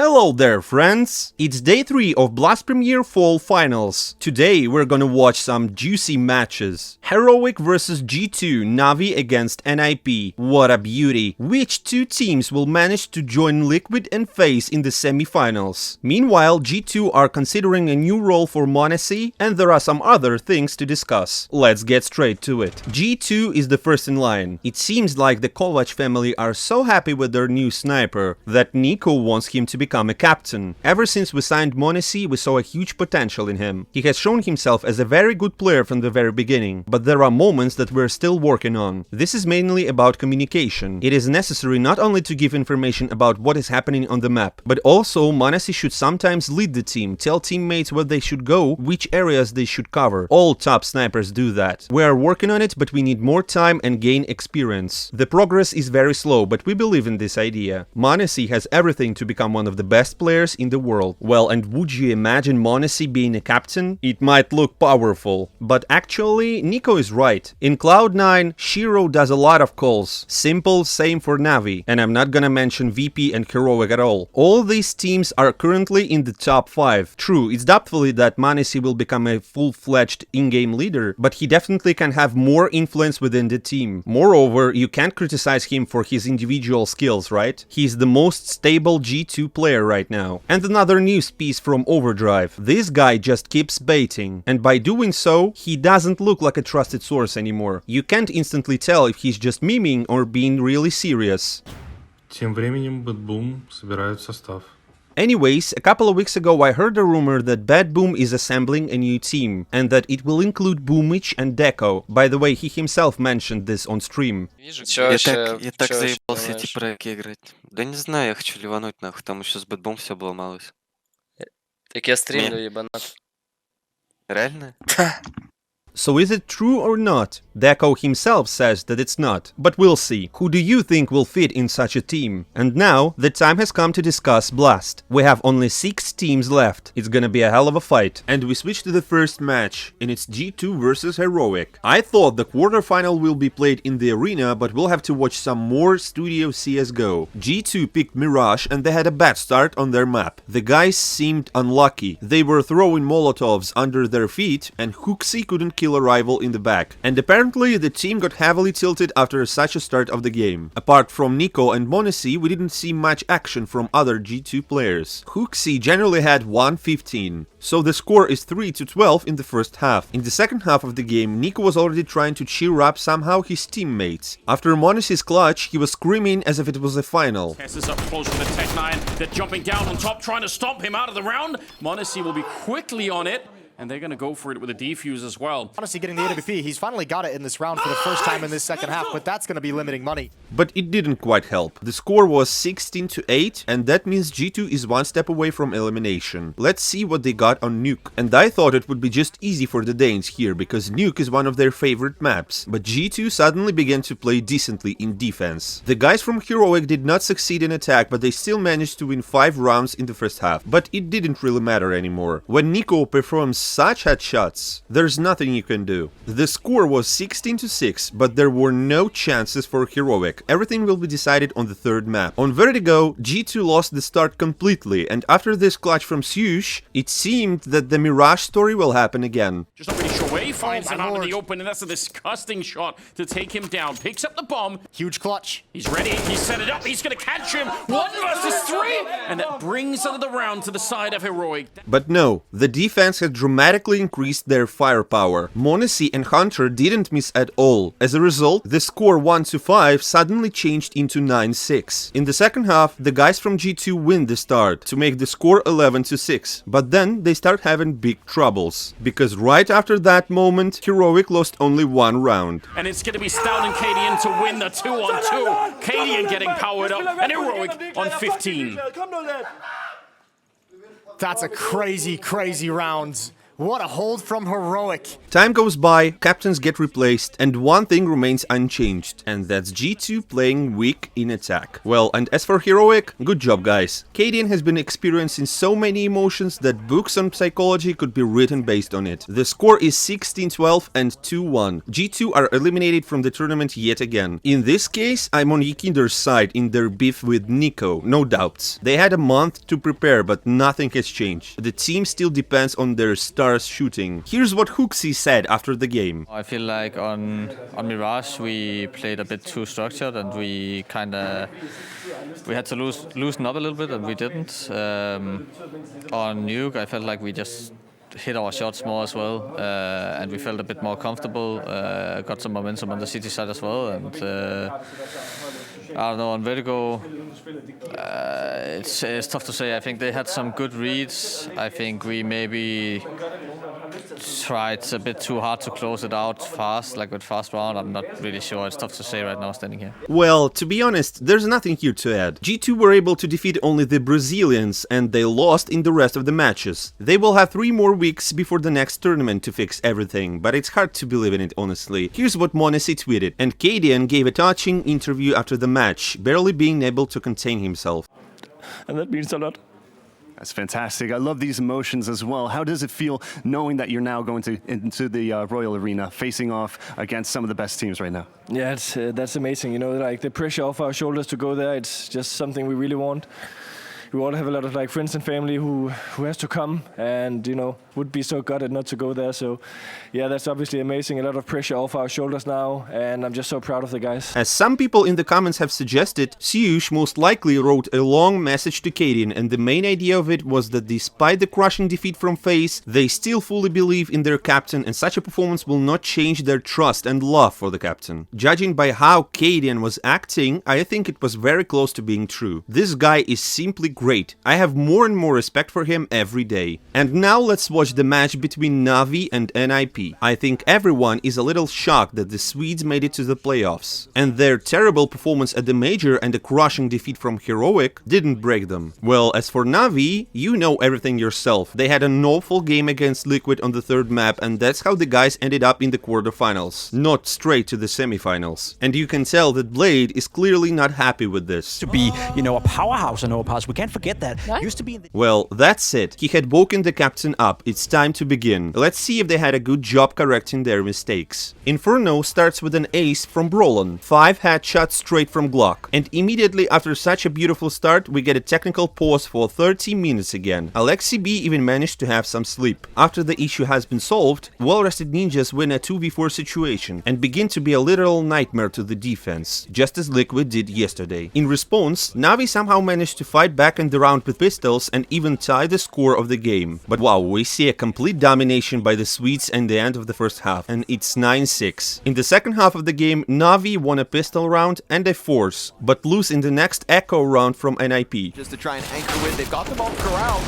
Hello there, friends! It's day 3 of Blast Premier Fall Finals. Today we're gonna watch some juicy matches. HooXi vs G2, Navi against NIP. What a beauty! Which two teams will manage to join Liquid and Faze in the semifinals? Meanwhile, G2 are considering a new role for m0NESY, and there are some other things to discuss. Let's get straight to it. G2 is the first in line. It seems like the Kovac family are so happy with their new sniper that Nico wants him to become a captain. Ever since we signed m0NESY, we saw a huge potential in him. He has shown himself as a very good player from the very beginning, but there are moments that we're still working on. This is mainly about communication. It is necessary not only to give information about what is happening on the map, but also m0NESY should sometimes lead the team, tell teammates where they should go, which areas they should cover. All top snipers do that. We are working on it, but we need more time and gain experience. The progress is very slow, but we believe in this idea. m0NESY has everything to become one of the best players in the world. Well, and would you imagine m0NESY being a captain? It might look powerful, but actually Nico is right. In Cloud9, Shiro does a lot of calls. Simple, same for Navi, and I'm not gonna mention VP and HooXi at all. All these teams are currently in the top 5. True, it's doubtful that m0NESY will become a full-fledged in-game leader, but he definitely can have more influence within the team. Moreover, you can't criticize him for his individual skills, right? He's the most stable G2 player right now. And another news piece from Overdrive. This guy just keeps baiting, and by doing so, he doesn't look like a trusted source anymore. You can't instantly tell if he's just miming or being really serious. Тем временем BadBoom собирают состав. Anyways, a couple of weeks ago I heard a rumor that BadBoom is assembling a new team, and that it will include Boomich and Deco. By the way, he himself mentioned this on stream. Я так заебался эти проекты играть. Да не знаю, я хочу ливануть нахуй, там еще с бэтбом все обломалось. Так я стримлю, ебанат. Реально? So is it true or not? Deco himself says that it's not, but we'll see. Who do you think will fit in such a team? And now, the time has come to discuss Blast. We have only 6 teams left. It's gonna be a hell of a fight. And we switch to the first match, and it's G2 versus HooXi. I thought the quarterfinal will be played in the arena, but we'll have to watch some more Studio CSGO. G2 picked Mirage, and they had a bad start on their map. The guys seemed unlucky. They were throwing Molotovs under their feet, and HooXi couldn't kill a rival in the back. And apparently the team got heavily tilted after such a start of the game. Apart from Nico and m0NESY, we didn't see much action from other G2 players. HooXi generally had 1-15. So the score is 3-12 in the first half. In the second half of the game, Nico was already trying to cheer up somehow his teammates. After m0NESY's clutch, he was screaming as if it was a final. Is up close with the Tech9. They're jumping down on top, trying to stomp him out of the round. m0NESY will be quickly on it, and they're going to go for it with a defuse as well. Honestly, getting the AWP, he's finally got it in this round for the first time in this second half, but that's going to be limiting money. But it didn't quite help. The score was 16-8, and that means G2 is one step away from elimination. Let's see what they got on Nuke. And I thought it would be just easy for the Danes here, because Nuke is one of their favorite maps. But G2 suddenly began to play decently in defense. The guys from HooXi did not succeed in attack, but they still managed to win 5 rounds in the first half. But it didn't really matter anymore. When Nico performs such headshots, there's nothing you can do. The score was 16-6, but there were no chances for HooXi. Everything will be decided on the third map. On Vertigo, G2 lost the start completely, and after this clutch from Syush, it seemed that the Mirage story will happen again. Just not really sure where he finds him out in the open, and that's a disgusting shot to take him down. Picks up the bomb. Huge clutch. He's ready. He's set it up. He's going to catch him. 1 versus 3, and that brings another round to the side of HooXi. But no, the defense had dramatically increased their firepower. m0NESY and Hunter didn't miss at all. As a result, the score 1-5 suddenly changed into 9-6. In the second half, the guys from G2 win the start to make the score 11-6. But then they start having big troubles, because right after that moment, HooXi lost only 1 round. And it's going to be Stout and CADIAN to win the 2-on-2. CADIAN getting powered up, and HooXi on 15. That's a crazy, crazy round. What a hold from HooXi. Time goes by, captains get replaced, and one thing remains unchanged, and that's G2 playing weak in attack. Well, and as for HooXi, good job guys. CADIAN has been experiencing so many emotions that books on psychology could be written based on it. The score is 16-12 and 2-1. G2 are eliminated from the tournament yet again. In this case, I'm on Yikinder's side in their beef with Nico, no doubts. They had a month to prepare, but nothing has changed. The team still depends on their stars shooting. Here's what HooXi said after the game. I feel like on Mirage we played a bit too structured and we had to loosen up a little bit and we didn't. On Nuke I felt like we just hit our shots more as well and we felt a bit more comfortable, got some momentum on the city side as well, and I don't know, on Vertigo it's tough to say. I think they had some good reads. I think we maybe tried a bit too hard to close it out fast, like with fast round. I'm not really sure. It's tough to say right now standing here. Well, to be honest, there's nothing here to add. G2 were able to defeat only the Brazilians and they lost in the rest of the matches. They will have 3 more weeks before the next tournament to fix everything, but it's hard to believe in it honestly. Here's what m0NESY tweeted, and CADIAN gave a touching interview after the match, barely being able to contain himself. And that means a lot. That's fantastic. I love these emotions as well. How does it feel knowing that you're now going into the Royal Arena, facing off against some of the best teams right now? Yeah, that's amazing. You know, like the pressure off our shoulders to go there, it's just something we really want. We all have a lot of like friends and family who has to come, and you know, would be so gutted not to go there. So yeah, that's obviously amazing. A lot of pressure off our shoulders now, and I'm just so proud of the guys. As some people in the comments have suggested, Siush most likely wrote a long message to CADIAN, and the main idea of it was that despite the crushing defeat from FaZe, they still fully believe in their captain, and such a performance will not change their trust and love for the captain. Judging by how CADIAN was acting, I think it was very close to being true. This guy is simply great. I have more and more respect for him every day. And now let's watch the match between Navi and NIP. I think everyone is a little shocked that the Swedes made it to the playoffs, and their terrible performance at the major and a crushing defeat from HooXi didn't break them. Well, as for Navi, you know everything yourself. They had an awful game against Liquid on the 3rd map, and that's how the guys ended up in the quarterfinals, not straight to the semifinals. And you can tell that Blade is clearly not happy with this. To be, you know, a powerhouse in Overpass, we can't forget that. Used to be in the Well, that's it. He had woken the captain up. It's time to begin. Let's see if they had a good job correcting their mistakes. Inferno starts with an ace from Brollan, 5 headshots straight from Glock. And immediately after such a beautiful start, we get a technical pause for 30 minutes again. HooXi even managed to have some sleep. After the issue has been solved, well-rested ninjas win a 2v4 situation and begin to be a literal nightmare to the defense, just as Liquid did yesterday. In response, Navi somehow managed to fight back in the round with pistols and even tie the score of the game. But wow, we see a complete domination by the Swedes in the end of the first half, and it's 9-6. In the second half of the game, Navi won a pistol round and a force, but lose in the next echo round from NIP. Just to try and anchor with, they've got them all corralled.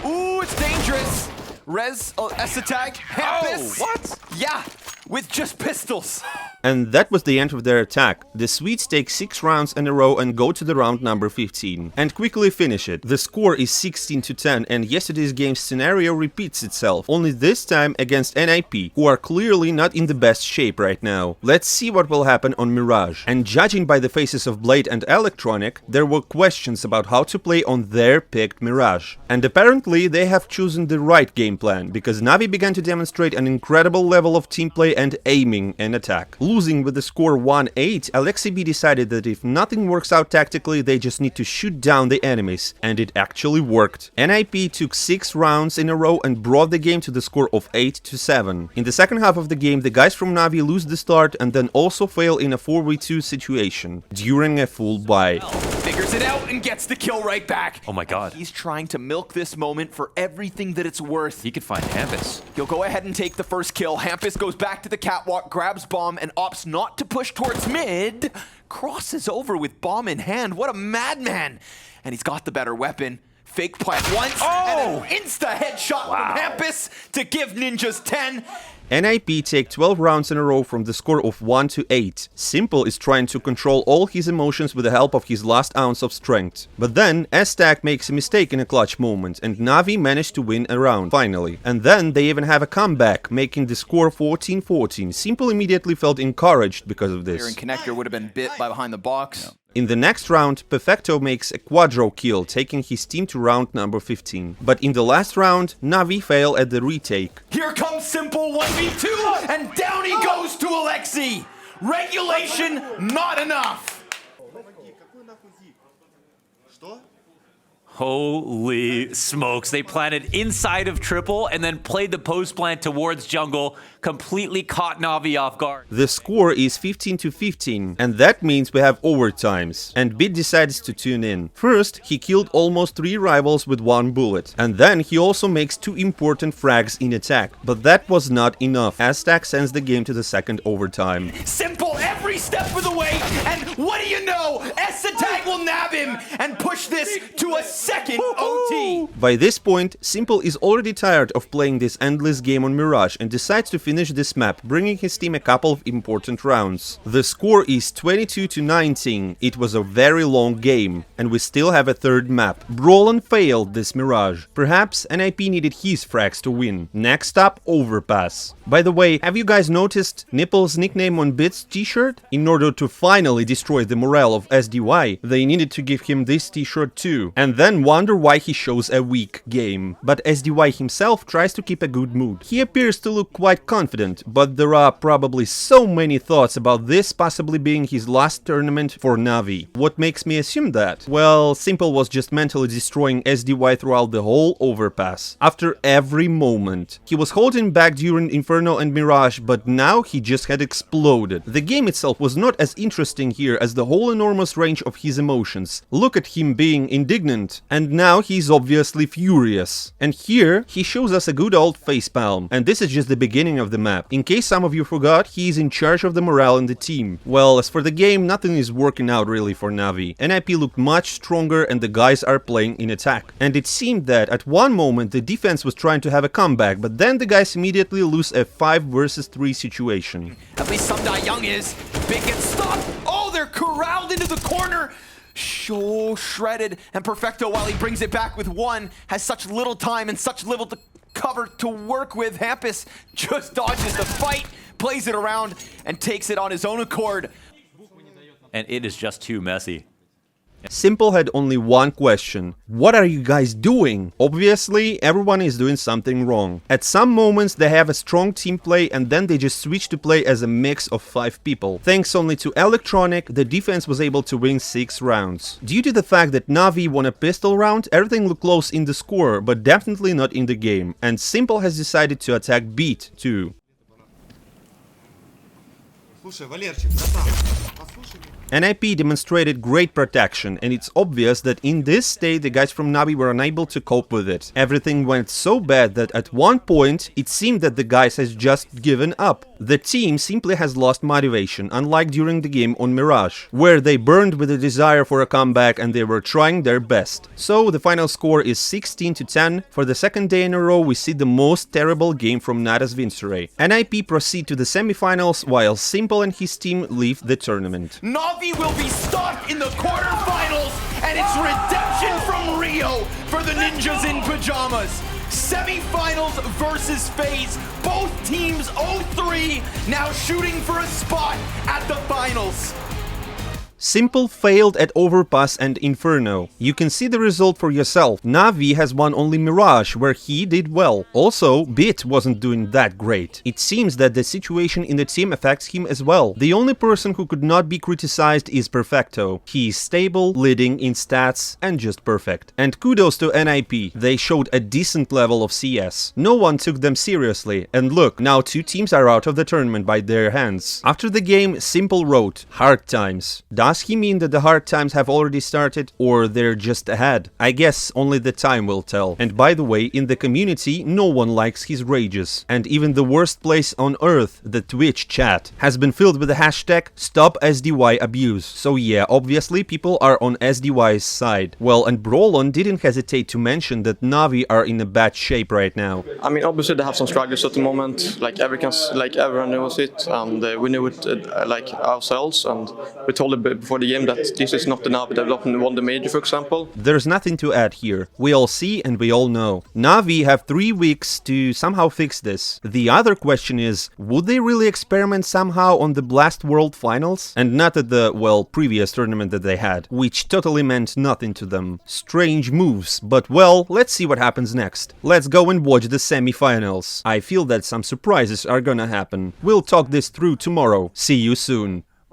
Ooh, it's dangerous! Res, S attack, Hampus! Oh, what? Yeah, with just pistols! And that was the end of their attack. The Swedes take 6 rounds in a row and go to the round number 15. And quickly finish it. The score is 16-10, and yesterday's game scenario repeats itself, only this time against NIP, who are clearly not in the best shape right now. Let's see what will happen on Mirage. And judging by the faces of Blade and Electronic, there were questions about how to play on their picked Mirage. And apparently they have chosen the right game plan, because Navi began to demonstrate an incredible level of team play and aiming in attack. Losing with the score 1-8, HooXi decided that if nothing works out tactically, they just need to shoot down the enemies, and it actually worked. NIP took 6 rounds in a row and brought the game to the score of 8-7. In the second half of the game, the guys from Navi lose the start and then also fail in a 4v2 situation during a full buy. Figures it out and gets the kill right back. Oh my god. He's trying to milk this moment for everything that it's worth. He could find Hampus. He'll go ahead and take the first kill. Hampus goes back to the catwalk, grabs bomb, and opts not to push towards mid. Crosses over with bomb in hand. What a madman! And he's got the better weapon. Fake plant once, and an insta headshot from Hampus to give Ninjas 10. NIP take 12 rounds in a row from the score of 1-8. Simple is trying to control all his emotions with the help of his last ounce of strength. But then S-Stack makes a mistake in a clutch moment, and Navi managed to win a round, finally. And then they even have a comeback, making the score 14-14. Simple immediately felt encouraged because of this. Connector would have been bit by behind the box. In the next round, Perfecto makes a quadro kill, taking his team to round number 15. But in the last round, Navi fail at the retake. Here comes Simple 1v2, and down he goes to Alexi. Regulation not enough. Holy smokes. They planted inside of triple and then played the post plant towards jungle, completely caught Navi off guard. The score is 15-15, and that means we have overtimes. And Bit decides to tune in. First, he killed almost 3 rivals with 1 bullet. And then he also makes 2 important frags in attack. But that was not enough. S-Stack sends the game to the second overtime. Simple every step of the way, and what do you know? S-Attack will nab him and push this to a second OT. By this point, Simple is already tired of playing this endless game on Mirage and decides to finish this map, bringing his team a couple of important rounds. The score is 22-19. It was a very long game, and we still have a third map. Brollan failed this Mirage. Perhaps NIP needed his frags to win. Next up, Overpass. By the way, have you guys noticed Nipple's nickname on Bit's t-shirt? In order to finally destroy the morale of SDY, they needed to give him this t-shirt too, and then wonder why he shows a weak game. But SDY himself tries to keep a good mood. He appears to look quite confident, but there are probably so many thoughts about this possibly being his last tournament for Navi. What makes me assume that? Well, Simple was just mentally destroying SDY throughout the whole Overpass. After every moment. He was holding back during Inferno and Mirage, but now he just had exploded. The game itself was not as interesting here as the whole enormous range of his emotions. Look at him being indignant, and now he's obviously furious. And here, he shows us a good old facepalm, and this is just the beginning of the map. In case some of you forgot, he is in charge of the morale in the team. Well, as for the game, nothing is working out really for Navi. NIP looked much stronger and the guys are playing in attack. And it seemed that at one moment the defense was trying to have a comeback, but then the guys immediately lose a 5 versus 3 situation. At least Sundai Young is. Big gets stopped. Oh, they're corralled into the corner. So shredded. And Perfecto, while he brings it back with 1, has such little time and such little cover to work with. Hampus just dodges the fight, plays it around, and takes it on his own accord. And it is just too messy. Simple had only one question. What are you guys doing? Obviously, everyone is doing something wrong. At some moments they have a strong team play and then they just switch to play as a mix of 5 people. Thanks only to Electronic, the defense was able to win 6 rounds. Due to the fact that Navi won a pistol round, everything looked close in the score, but definitely not in the game. And Simple has decided to attack Beat too. NIP demonstrated great protection, and it's obvious that in this state the guys from Navi were unable to cope with it. Everything went so bad that at one point it seemed that the guys has just given up. The team simply has lost motivation, unlike during the game on Mirage, where they burned with a desire for a comeback and they were trying their best. So the final score is 16-10. For the second day in a row we see the most terrible game from Natas Vincere. NIP proceed to the semifinals while Simple and his team leave the tournament. Navi will be stuck in the quarterfinals, and it's redemption from Rio for the Ninjas in Pajamas. Semifinals versus FaZe, both teams 0-3, now shooting for a spot at the finals. Simple failed at Overpass and Inferno. You can see the result for yourself. Navi has won only Mirage, where he did well. Also, Bit wasn't doing that great. It seems that the situation in the team affects him as well. The only person who could not be criticized is Perfecto. He is stable, leading in stats, and just perfect. And kudos to NIP. They showed a decent level of CS. No one took them seriously. And look, now 2 teams are out of the tournament by their hands. After the game, Simple wrote, "Hard times. Does he mean that the hard times have already started, or they're just ahead? I guess only the time will tell. And by the way, in the community, no one likes his rages. And even the worst place on earth, the Twitch chat, has been filled with the hashtag #StopSDYAbuse. So yeah, obviously people are on SDY's side. Well, and Brollan didn't hesitate to mention that Navi are in a bad shape right now. I mean, obviously they have some struggles at the moment, like everyone knows it, and we knew it like ourselves, and we told them before the game that this is not the Navi that won the major, for example. There's nothing to add here. We all see and we all know. Navi have 3 weeks to somehow fix this. The other question is, would they really experiment somehow on the Blast World Finals? And not at the, well, previous tournament that they had, which totally meant nothing to them. Strange moves, but well, let's see what happens next. Let's go and watch the semifinals. I feel that some surprises are gonna happen. We'll talk this through tomorrow. See you soon.